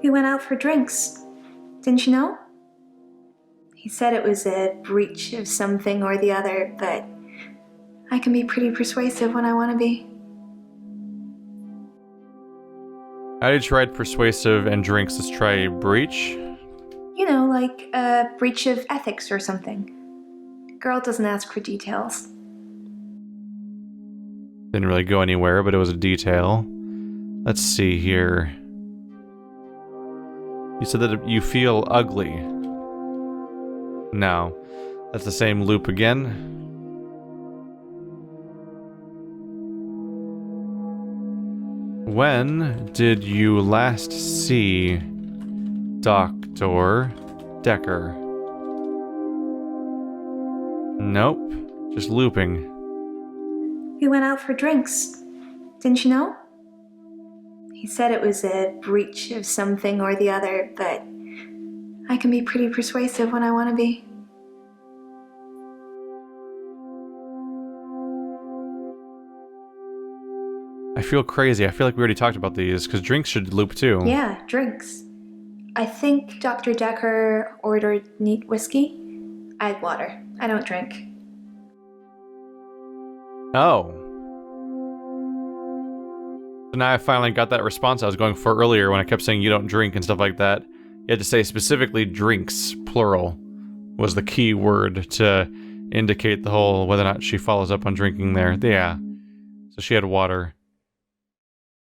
We went out for drinks. Didn't you know? He said it was a breach of something or the other, but I can be pretty persuasive when I want to be. I tried persuasive and drinks. Let's try breach. You know, like a breach of ethics or something. Girl doesn't ask for details. Didn't really go anywhere, but it was a detail. Let's see here. You said that you feel ugly. No. That's the same loop again. When did you last see Doctor Dekker? Nope. Just looping. We went out for drinks. Didn't you know? He said it was a breach of something or the other, but I can be pretty persuasive when I want to be. I feel crazy. I feel like we already talked about these, because drinks should loop too. Yeah, drinks. I think Dr. Dekker ordered neat whiskey. I had water. I don't drink. Oh. So now I finally got that response I was going for earlier when I kept saying you don't drink and stuff like that. You had to say specifically drinks, plural, was the key word to indicate the whole whether or not she follows up on drinking there. Yeah. So she had water.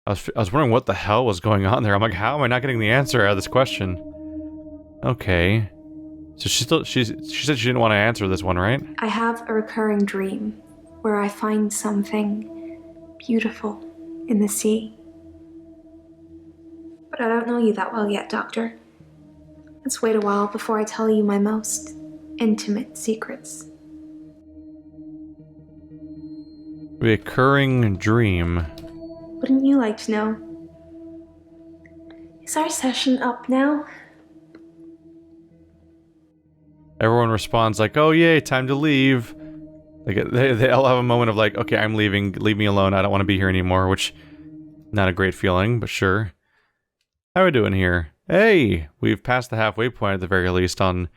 I was wondering what the hell was going on there. I'm like, how am I not getting the answer out of this question? Okay. So she said she didn't want to answer this one, right? I have a recurring dream where I find something beautiful in the sea. But I don't know you that well yet, Doctor. Let's wait a while before I tell you my most intimate secrets. Recurring dream. Wouldn't you like to know? Is our session up now? Everyone responds like, oh yay, time to leave. They all have a moment of like, okay, I'm leaving, leave me alone, I don't want to be here anymore, which, not a great feeling, but sure. How are we doing here? Hey, we've passed the halfway point at the very least on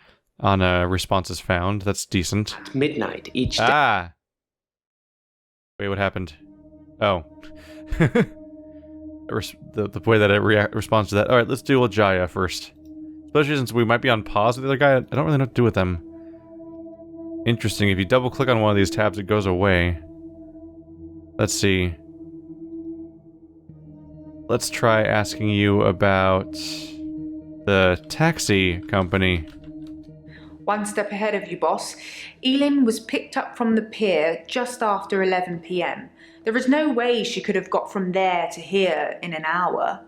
responses found. That's decent. At midnight each day. Ah! Wait, what happened? Oh. the way that it responds to that. Alright, let's deal with Jaya first. Especially since we might be on pause with the other guy. I don't really know what to do with them. Interesting. If you double click on one of these tabs, it goes away. Let's see. Let's try asking you about the taxi company. One step ahead of you, boss. Elin was picked up from the pier just after 11 p.m. There is no way she could have got from there to here in an hour.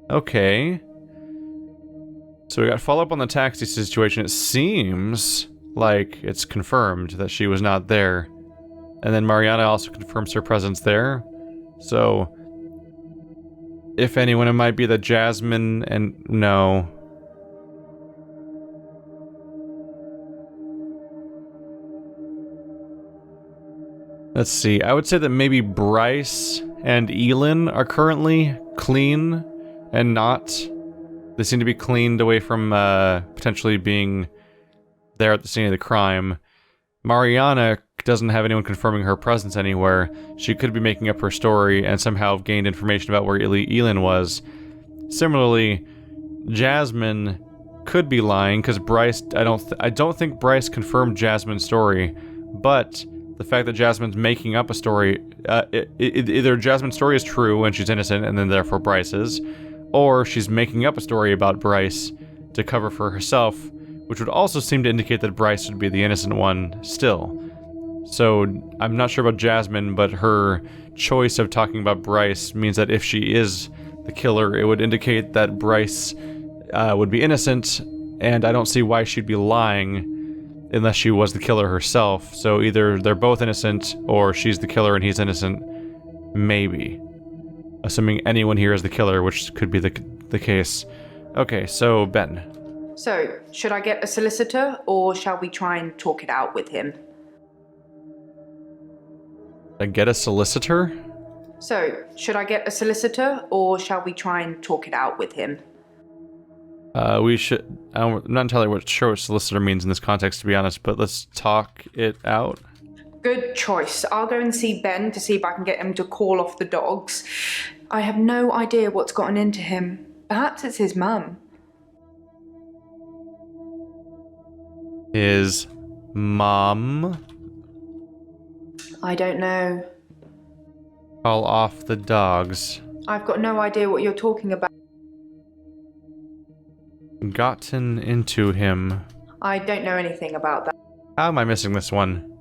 Okay. So we got follow-up on the taxi situation. It seems like it's confirmed that she was not there. And then Mariana also confirms her presence there. So, if anyone, it might be that Jasmine and... no. Let's see. I would say that maybe Bryce and Elin are currently clean and not... They seem to be cleaned away from potentially being there at the scene of the crime. Mariana doesn't have anyone confirming her presence anywhere. She could be making up her story and somehow have gained information about where Elin was. Similarly, Jasmine could be lying because Bryce. I don't think Bryce confirmed Jasmine's story, but the fact that Jasmine's making up a story, either Jasmine's story is true and she's innocent, and then therefore Bryce is. Or she's making up a story about Bryce to cover for herself, which would also seem to indicate that Bryce would be the innocent one still. So, I'm not sure about Jasmine, but her choice of talking about Bryce means that if she is the killer, it would indicate that Bryce would be innocent, and I don't see why she'd be lying unless she was the killer herself. So either they're both innocent, or she's the killer and he's innocent. Maybe. Assuming anyone here is the killer, which could be the case. Okay, so Ben. So, should I get a solicitor, or shall we try and talk it out with him? Get a solicitor? So, should I get a solicitor, or shall we try and talk it out with him? We should... I'm not entirely sure what solicitor means in this context, to be honest, but let's talk it out. Good choice. I'll go and see Ben to see if I can get him to call off the dogs. I have no idea what's gotten into him. Perhaps it's his mum. His mom? I don't know. Call off the dogs. I've got no idea what you're talking about. Gotten into him. I don't know anything about that. How am I missing this one?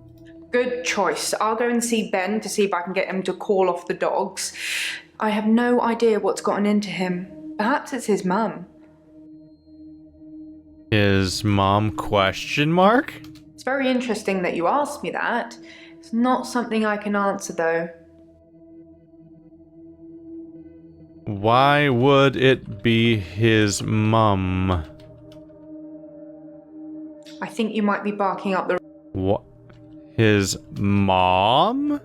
Good choice. I'll go and see Ben to see if I can get him to call off the dogs. I have no idea what's gotten into him. Perhaps it's his mum. His mom question mark? It's very interesting that you asked me that. It's not something I can answer though. Why would it be his mum? I think you might be barking up the... What? His mom?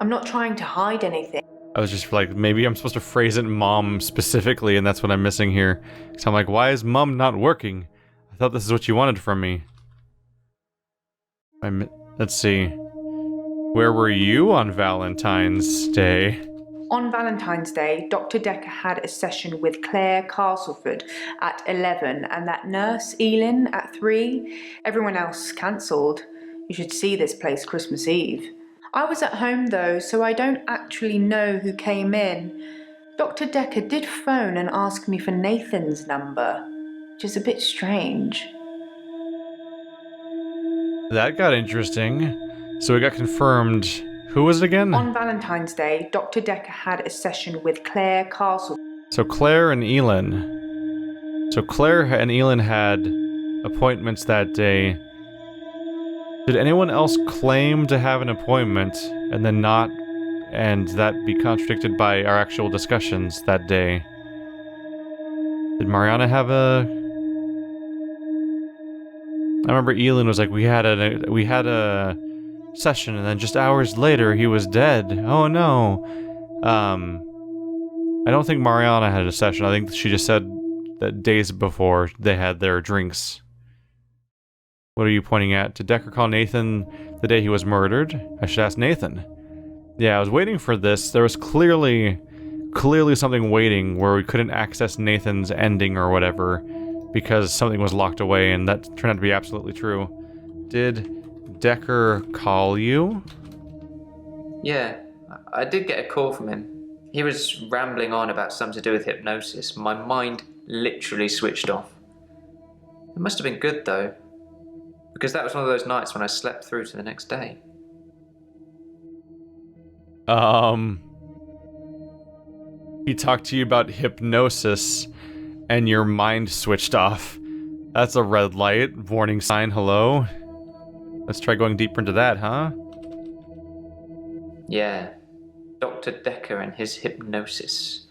I'm not trying to hide anything. I was just like, maybe I'm supposed to phrase it mom specifically, and that's what I'm missing here. So I'm like, why is mom not working? I thought this is what you wanted from me. Let's see. Where were you on Valentine's Day? On Valentine's Day, Dr. Dekker had a session with Claire Castleford at 11 and that nurse, Elin, at 3. Everyone else cancelled. You should see this place Christmas Eve. I was at home though, so I don't actually know who came in. Dr. Dekker did phone and ask me for Nathan's number, which is a bit strange. That got interesting. So it got confirmed. Who was it again? On Valentine's Day, Dr. Dekker had a session with Claire Castleford. So Claire and Elin. So Claire and Elin had appointments that day. Did anyone else claim to have an appointment and then not, and that be contradicted by our actual discussions that day? Did Mariana have a... I remember Elin was like, we had a session and then just hours later he was dead. Oh no. I don't think Mariana had a session. I think she just said that days before they had their drinks. What are you pointing at? Did Dekker call Nathan the day he was murdered? I should ask Nathan. Yeah, I was waiting for this. There was clearly something waiting where we couldn't access Nathan's ending or whatever because something was locked away, and that turned out to be absolutely true. Did Dekker call you? Yeah, I did get a call from him. He was rambling on about something to do with hypnosis. My mind literally switched off. It must have been good though, because that was one of those nights when I slept through to the next day. He talked to you about hypnosis and your mind switched off. That's a red light. Warning sign, hello? Let's try going deeper into that, huh? Yeah, Dr. Dekker and his hypnosis.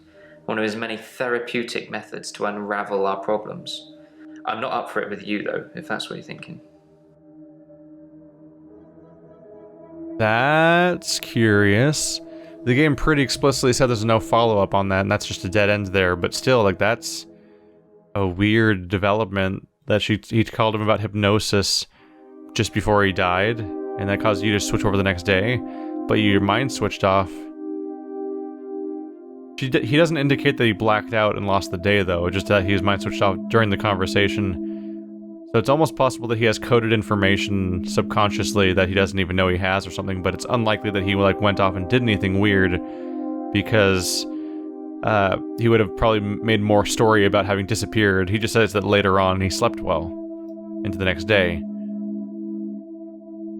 One of his many therapeutic methods to unravel our problems. I'm not up for it with you though, if that's what you're thinking. That's curious. The game pretty explicitly said there's no follow-up on that, and that's just a dead end there, but still, like, that's a weird development that he called him about hypnosis just before he died, and that caused you to switch over the next day, but your mind switched off. He doesn't indicate that he blacked out and lost the day, though, just that his mind switched off during the conversation. So it's almost possible that he has coded information subconsciously that he doesn't even know he has or something, but it's unlikely that he went off and did anything weird, because he would have probably made more story about having disappeared. He just says that later on he slept well into the next day.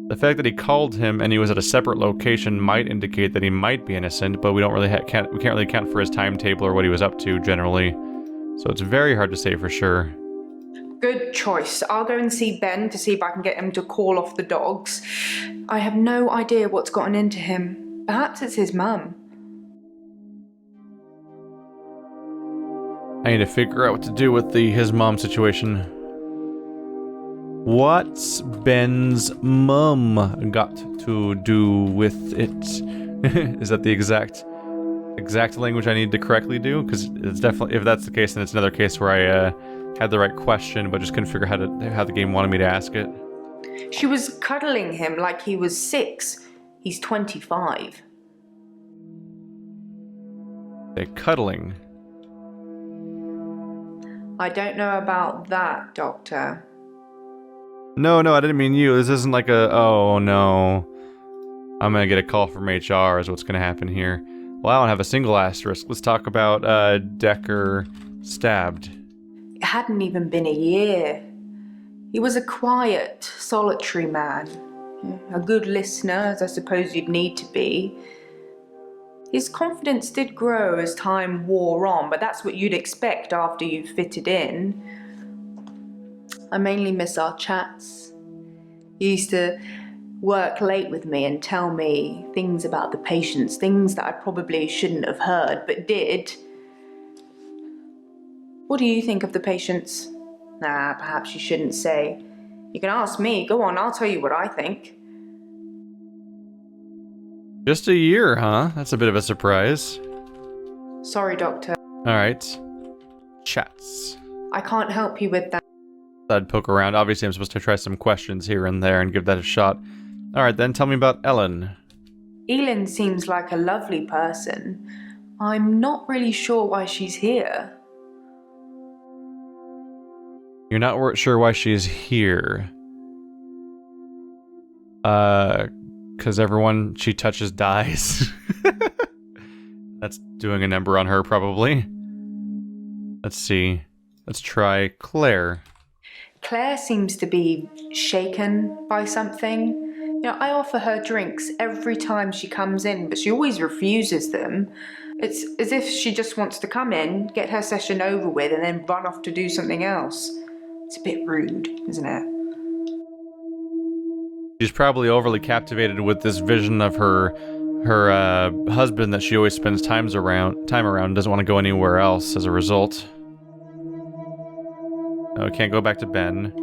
The fact that he called him and he was at a separate location might indicate that he might be innocent, but we can't really account for his timetable or what he was up to generally. So it's very hard to say for sure. Good choice. I'll go and see Ben to see if I can get him to call off the dogs. I have no idea what's gotten into him. Perhaps it's his mum. I need to figure out what to do with his mom situation. What's Ben's mum got to do with it? Is that the exact language I need to correctly do? Because it's definitely, if that's the case, then it's another case where I had the right question, but just couldn't figure how the game wanted me to ask it. She was cuddling him like he was 6. He's 25. They're cuddling. I don't know about that, Doctor. No, I didn't mean you. This isn't like a, oh no, I'm gonna get a call from HR is what's gonna happen here. Well, I don't have a single asterisk. Let's talk about Dekker stabbed. It hadn't even been a year. He was a quiet, solitary man. A good listener, as I suppose you'd need to be. His confidence did grow as time wore on, but that's what you'd expect after you've fitted in. I mainly miss our chats. He used to work late with me and tell me things about the patients, things that I probably shouldn't have heard, but did. What do you think of the patients? Nah, perhaps you shouldn't say. You can ask me. Go on, I'll tell you what I think. Just a year, huh? That's a bit of a surprise. Sorry, Doctor. Alright. Chats. I can't help you with that. I'd poke around. Obviously, I'm supposed to try some questions here and there and give that a shot. Alright, then tell me about Ellen. Elin seems like a lovely person. I'm not really sure why she's here. You're not sure why she's here. Because everyone she touches dies. That's doing a number on her, probably. Let's see. Let's try Claire. Claire seems to be shaken by something. You know, I offer her drinks every time she comes in, but she always refuses them. It's as if she just wants to come in, get her session over with, and then run off to do something else. It's a bit rude, isn't it? She's probably overly captivated with this vision of her husband that she always spends time around, doesn't want to go anywhere else as a result. Oh, can't go back to Ben.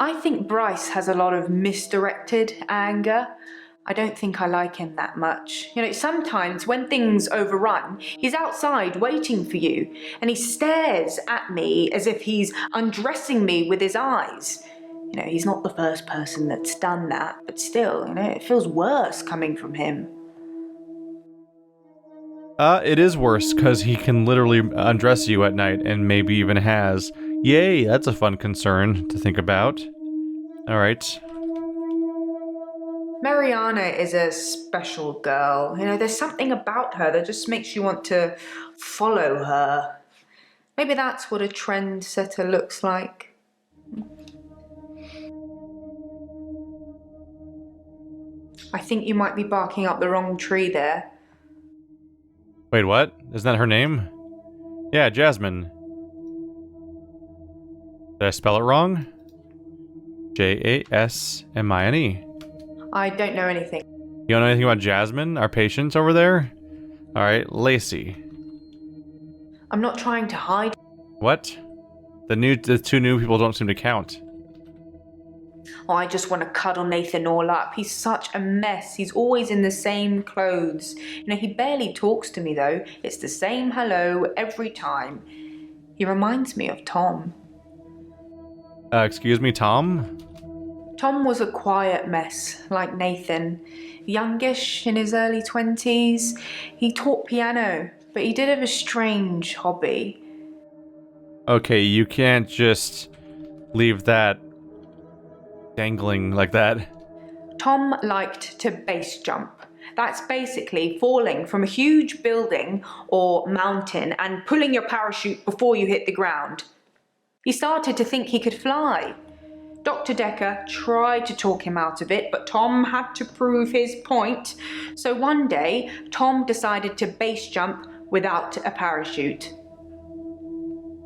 I think Bryce has a lot of misdirected anger. I don't think I like him that much. You know, sometimes when things overrun, he's outside waiting for you, and he stares at me as if he's undressing me with his eyes. You know, he's not the first person that's done that, but still, you know, it feels worse coming from him. It is worse, because he can literally undress you at night, and maybe even has. Yay, that's a fun concern to think about. Alright. Mariana is a special girl. You know, there's something about her that just makes you want to follow her. Maybe that's what a trendsetter looks like. I think you might be barking up the wrong tree there. Wait, what? Isn't that her name? Yeah, Jasmine. Did I spell it wrong? Jasmine. I don't know anything. You don't know anything about Jasmine, our patient over there? Alright, Lacey. I'm not trying to hide. What? The two new people don't seem to count. Oh, I just want to cuddle Nathan all up. He's such a mess. He's always in the same clothes. You know, he barely talks to me though. It's the same hello every time. He reminds me of Tom. Excuse me, Tom? Tom was a quiet mess, like Nathan. Youngish, in his early 20s. He taught piano, but he did have a strange hobby. Okay, you can't just leave that dangling like that. Tom liked to base jump. That's basically falling from a huge building or mountain and pulling your parachute before you hit the ground. He started to think he could fly. Dr. Dekker tried to talk him out of it, but Tom had to prove his point. So one day, Tom decided to base jump without a parachute.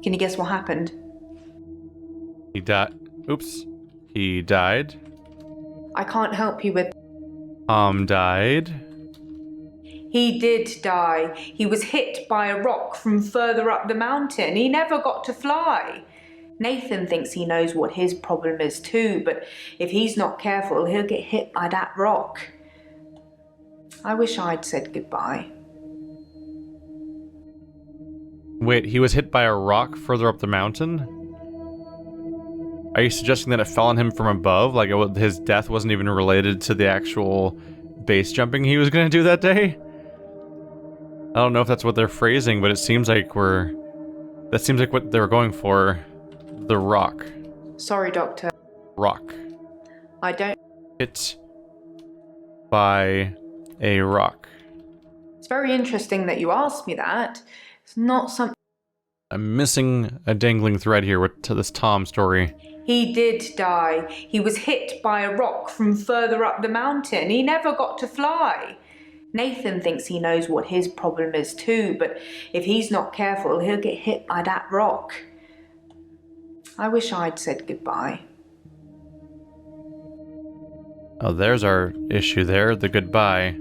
Can you guess what happened? He died. Oops. He died. I can't help you with... Tom died. He did die. He was hit by a rock from further up the mountain. He never got to fly. Nathan thinks he knows what his problem is too, but if he's not careful, he'll get hit by that rock. I wish I'd said goodbye. Wait, he was hit by a rock further up the mountain? Are you suggesting that it fell on him from above? Like his death wasn't even related to the actual base jumping he was going to do that day? I don't know if that's what they're phrasing, but it seems like that seems like what they were going for. The rock. Sorry, Doctor. Rock. I don't... Hit by a rock. It's very interesting that you asked me that. It's not something... I'm missing a dangling thread here to this Tom story. He did die. He was hit by a rock from further up the mountain. He never got to fly. Nathan thinks he knows what his problem is too, but if he's not careful, he'll get hit by that rock. I wish I'd said goodbye. Oh, there's our issue there, the goodbye.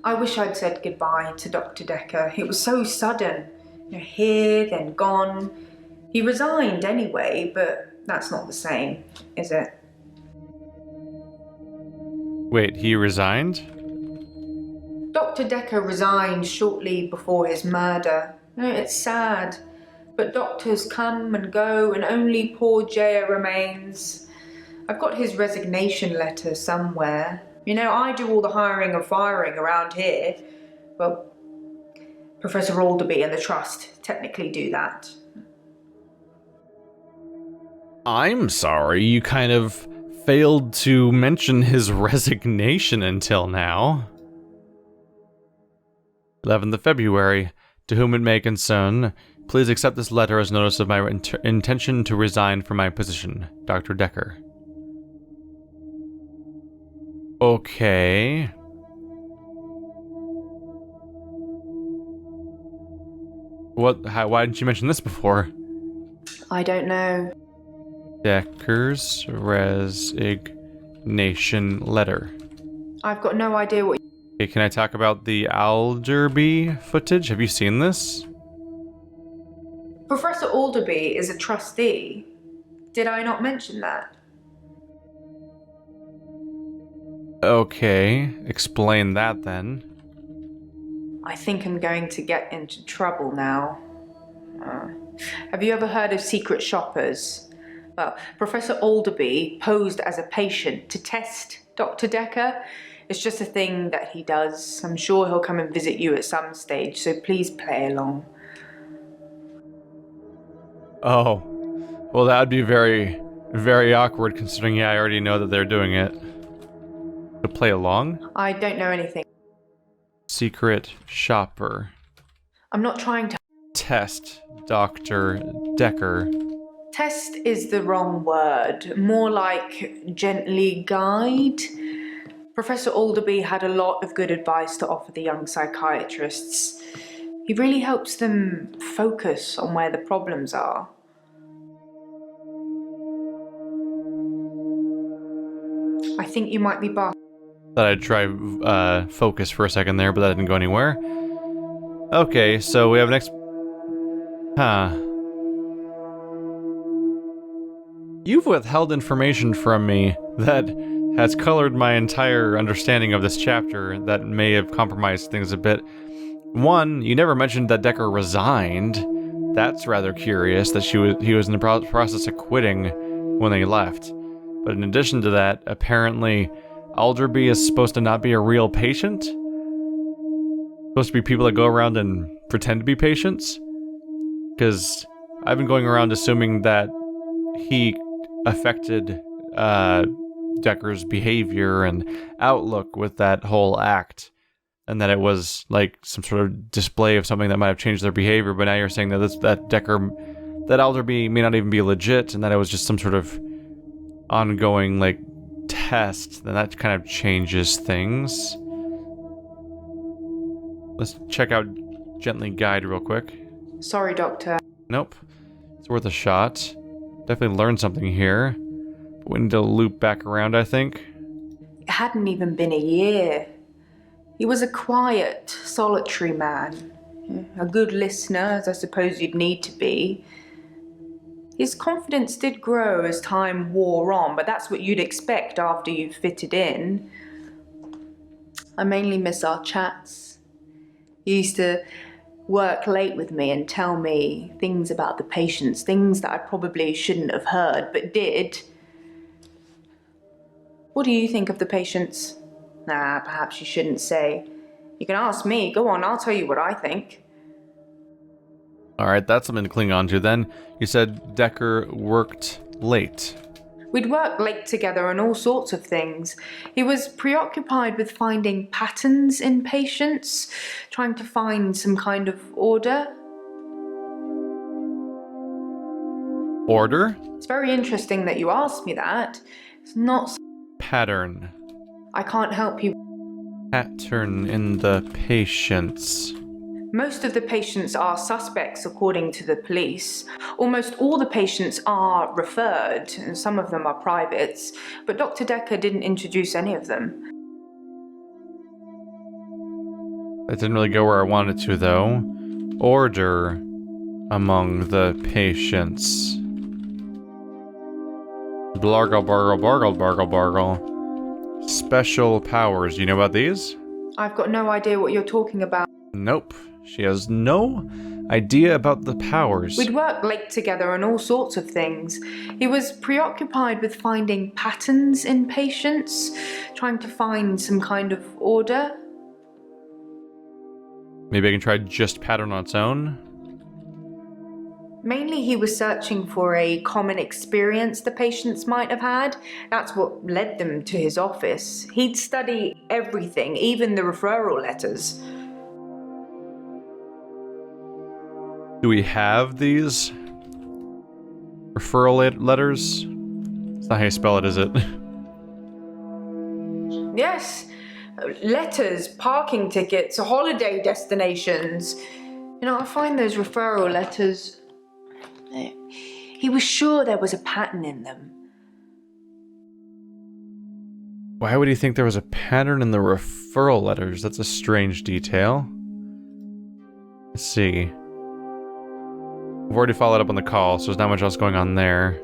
I wish I'd said goodbye to Dr. Dekker. It was so sudden. Here, then gone. He resigned anyway, but that's not the same, is it? Wait, he resigned? Dr. Dekker resigned shortly before his murder. It's sad, but doctors come and go and only poor Jaya remains. I've got his resignation letter somewhere. I do all the hiring and firing around here. Well, Professor Alderby and the Trust technically do that. I'm sorry, you kind of failed to mention his resignation until now. 11th of February. To whom it may concern, please accept this letter as notice of my intention to resign from my position. Dr. Dekker. Okay. Why didn't you mention this before? I don't know. Dekker's resignation letter. I've got no idea what... Okay, can I talk about the Alderby footage? Have you seen this? Professor Alderby is a trustee. Did I not mention that? Okay, explain that then. I think I'm going to get into trouble now. Have you ever heard of secret shoppers? Well, Professor Alderby posed as a patient to test Dr. Dekker. It's just a thing that he does. I'm sure he'll come and visit you at some stage, so please play along. Oh, well that would be very, very awkward considering I already know that they're doing it. To play along? I don't know anything. Secret shopper. I'm not trying to... Test Dr. Dekker. Test is the wrong word. More like gently guide. Professor Alderby had a lot of good advice to offer the young psychiatrists. He really helps them focus on where the problems are. I think you might be Thought I'd try focus for a second there, but that didn't go anywhere. Okay, so we have next... Huh. You've withheld information from me that has colored my entire understanding of this chapter that may have compromised things a bit. One, you never mentioned that Dekker resigned. That's rather curious that he was in the process of quitting when they left. But in addition to that, apparently Alderby is supposed to not be a real patient? Supposed to be people that go around and pretend to be patients? Because I've been going around assuming that he affected Dekker's behavior and outlook with that whole act, and that it was like some sort of display of something that might have changed their behavior. But now you're saying that Alderby may not even be legit, and that it was just some sort of ongoing like test. Then that kind of changes things. Let's check out Gently Guide real quick. Sorry, Doctor. Nope. It's worth a shot. Definitely learned something here. But we need to loop back around, I think. It hadn't even been a year. He was a quiet, solitary man. A good listener, as I suppose you'd need to be. His confidence did grow as time wore on, but that's what you'd expect after you've fitted in. I mainly miss our chats. You used to work late with me and tell me things about the patients, things that I probably shouldn't have heard, but did. What do you think of the patients? Nah, perhaps you shouldn't say. You can ask me. Go on, I'll tell you what I think. Alright, that's something to cling on to then. You said Dekker worked late. We'd work late together on all sorts of things. He was preoccupied with finding patterns in patients, trying to find some kind of order. Order? It's very interesting that you asked me that. It's not... Pattern. I can't help you. Pattern in the patients. Most of the patients are suspects, according to the police. Almost all the patients are referred, and some of them are privates, but Dr. Dekker didn't introduce any of them. That didn't really go where I wanted to, though. Order among the patients. Blargle, bargle, bargle, bargle, bargle. Special powers. You know about these? I've got no idea what you're talking about. Nope. She has no idea about the powers. We'd work late together on all sorts of things. He was preoccupied with finding patterns in patients, trying to find some kind of order. Maybe I can try just pattern on its own? Mainly he was searching for a common experience the patients might have had. That's what led them to his office. He'd study everything, even the referral letters. Do we have these referral letters? It's not how you spell it, is it? Yes, letters, parking tickets, holiday destinations. You know, I find those referral letters... He was sure there was a pattern in them. Why would he think there was a pattern in the referral letters? That's a strange detail. Let's see. I've already followed up on the call, so there's not much else going on there.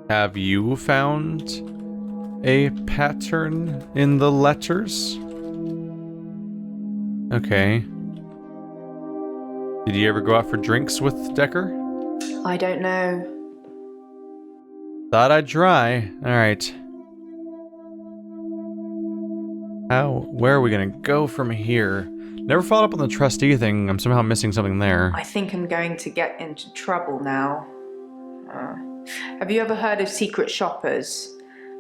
Have you found a pattern in the letters? Okay. Did you ever go out for drinks with Dekker? I don't know. Thought I'd try. Alright. Where are we gonna go from here? Never followed up on the trustee thing. I'm somehow missing something there. I think I'm going to get into trouble now. Have you ever heard of secret shoppers?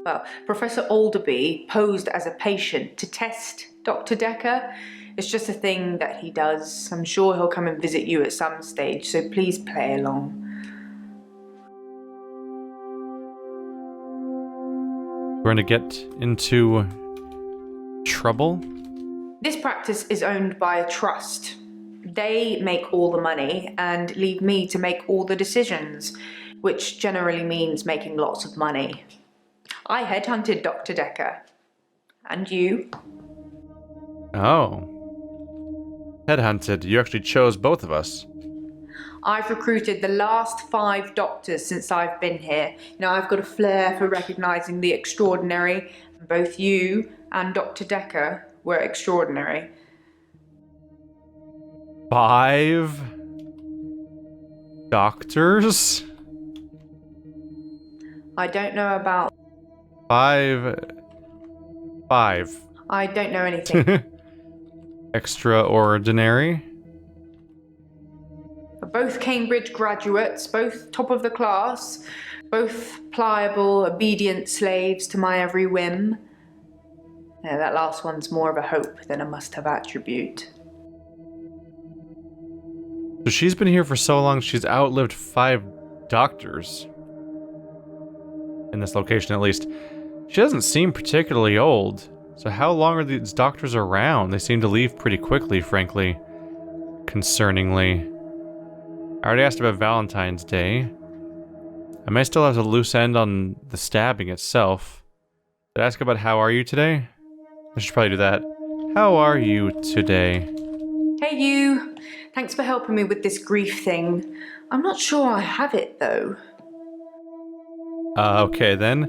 Well, Professor Alderby posed as a patient to test Dr. Dekker. It's just a thing that he does. I'm sure he'll come and visit you at some stage, so please play along. We're gonna get into trouble? This practice is owned by a trust. They make all the money and leave me to make all the decisions, which generally means making lots of money. I headhunted Dr. Dekker. And you? Oh. Headhunted. You actually chose both of us. I've recruited the last 5 doctors since I've been here. You know, I've got a flair for recognizing the extraordinary. Both you and Dr. Dekker were extraordinary. 5 doctors? I don't know about... 5. I don't know anything. Extraordinary? Both Cambridge graduates, both top of the class, both pliable, obedient slaves to my every whim. Yeah, that last one's more of a hope than a must-have attribute. So she's been here for so long, she's outlived 5 doctors. In this location, at least. She doesn't seem particularly old. So how long are these doctors around? They seem to leave pretty quickly, frankly. Concerningly. I already asked about Valentine's Day. I may still have a loose end on the stabbing itself. Did I ask about how are you today? I should probably do that. How are you today? Hey you! Thanks for helping me with this grief thing. I'm not sure I have it though. Okay then.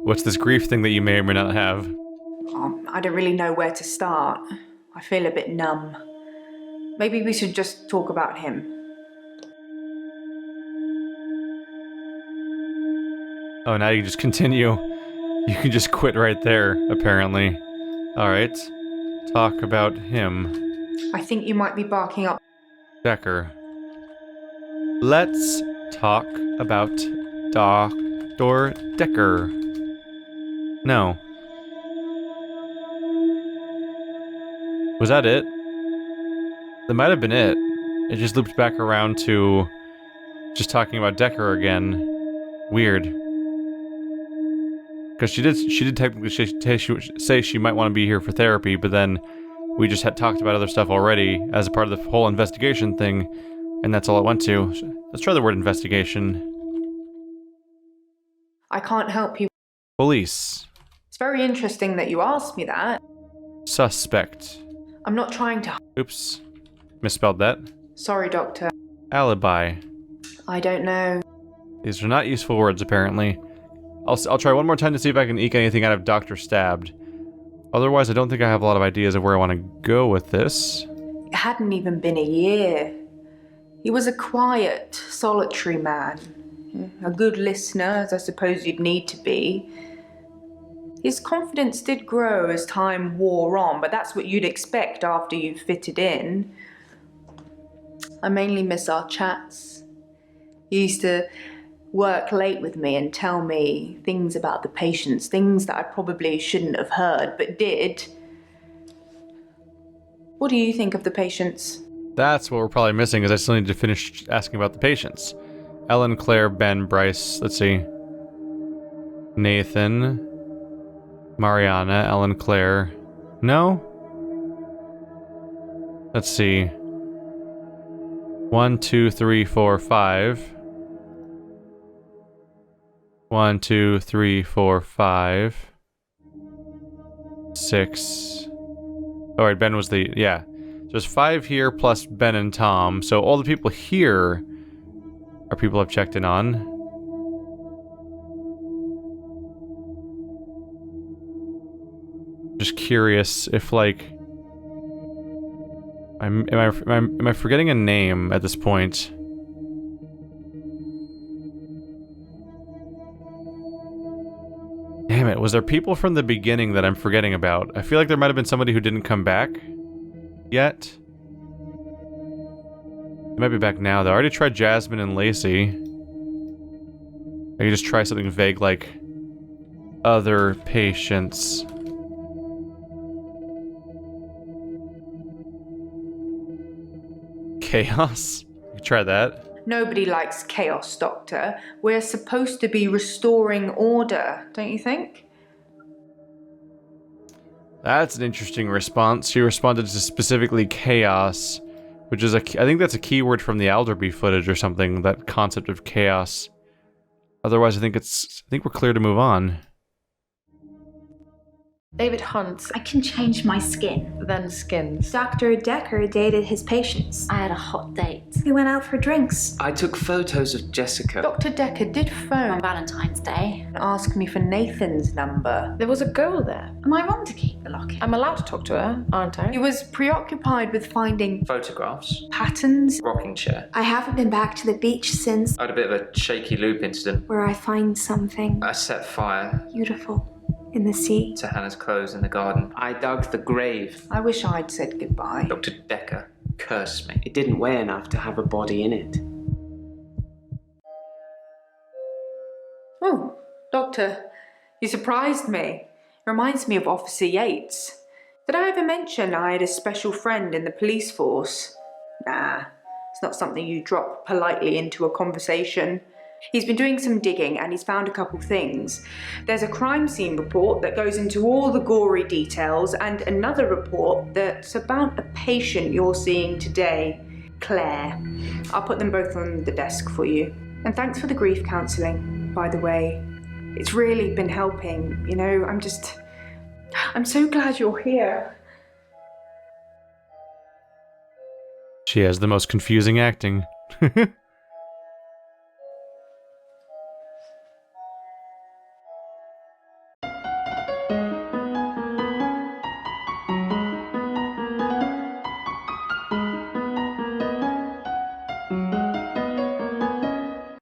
What's this grief thing that you may or may not have? I don't really know where to start. I feel a bit numb. Maybe we should just talk about him. Oh, now you just continue. You can just quit right there, apparently. Alright. Talk about him. I think you might be barking up. Dekker. Let's talk about Doctor Dekker. No. Was that it? That might have been it. It just looped back around to just talking about Dekker again. Weird. Because she did technically say she might want to be here for therapy, but then we just had talked about other stuff already as a part of the whole investigation thing, and that's all it went to. Let's try the word investigation. I can't help you. Police. It's very interesting that you asked me that. Suspect. I'm not trying to... Oops. Misspelled that. Sorry, Doctor. Alibi. I don't know. These are not useful words, apparently. I'll try one more time to see if I can eke anything out of Dr. Stabbed. Otherwise, I don't think I have a lot of ideas of where I want to go with this. It hadn't even been a year. He was a quiet, solitary man. A good listener, as I suppose you'd need to be. His confidence did grow as time wore on, but that's what you'd expect after you've fitted in. I mainly miss our chats. He used to work late with me and tell me things about the patients, things that I probably shouldn't have heard, but did. What do you think of the patients? That's what we're probably missing, is I still need to finish asking about the patients. Ellen, Claire, Ben, Bryce, let's see. Nathan, Mariana, Ellen, Claire. No? Let's see. 1, 2, 3, 4, 5. 1, 2, 3, 4, 5. 6. Alright, Ben was the... yeah. So there's 5 here plus Ben and Tom. So all the people here are people I've checked in on. Just curious if, like... am I forgetting a name at this point? Damn it, was there people from the beginning that I'm forgetting about? I feel like there might have been somebody who didn't come back yet. They might be back now, though. I already tried Jasmine and Lacey. I could just try something vague like other patients. Chaos? You could try that. Nobody likes chaos, Doctor. We're supposed to be restoring order, don't you think? That's an interesting response. She responded to specifically chaos, which is I think that's a keyword from the Alderby footage or something, that concept of chaos. Otherwise, I think we're clear to move on. David Hunt, I can change my skin. then Skins. Dr. Dekker dated his patients. I had a hot date. We went out for drinks. I took photos of Jessica. Dr. Dekker did On phone Valentine's Day. and ask me for Nathan's number. There was a girl there. Am I wrong to keep the locket? I'm allowed to talk to her, aren't I? He was preoccupied with finding Photographs. patterns. Rocking chair. I haven't been back to the beach since I had a bit of a shaky loop incident. where I find something I set fire beautiful in the sea. to Hannah's clothes in the garden. I dug the grave. I wish I'd said goodbye. Dr. Dekker cursed me. It didn't weigh enough to have a body in it. Oh, Doctor, you surprised me. Reminds me of Officer Yates. Did I ever mention I had a special friend in the police force? Nah, it's not something you drop politely into a conversation. He's been doing some digging and he's found a couple things. There's a crime scene report that goes into all the gory details and another report that's about a patient you're seeing today, Claire. I'll put them both on the desk for you. And thanks for the grief counselling, by the way. It's really been helping, you know, I'm so glad you're here. She has the most confusing acting.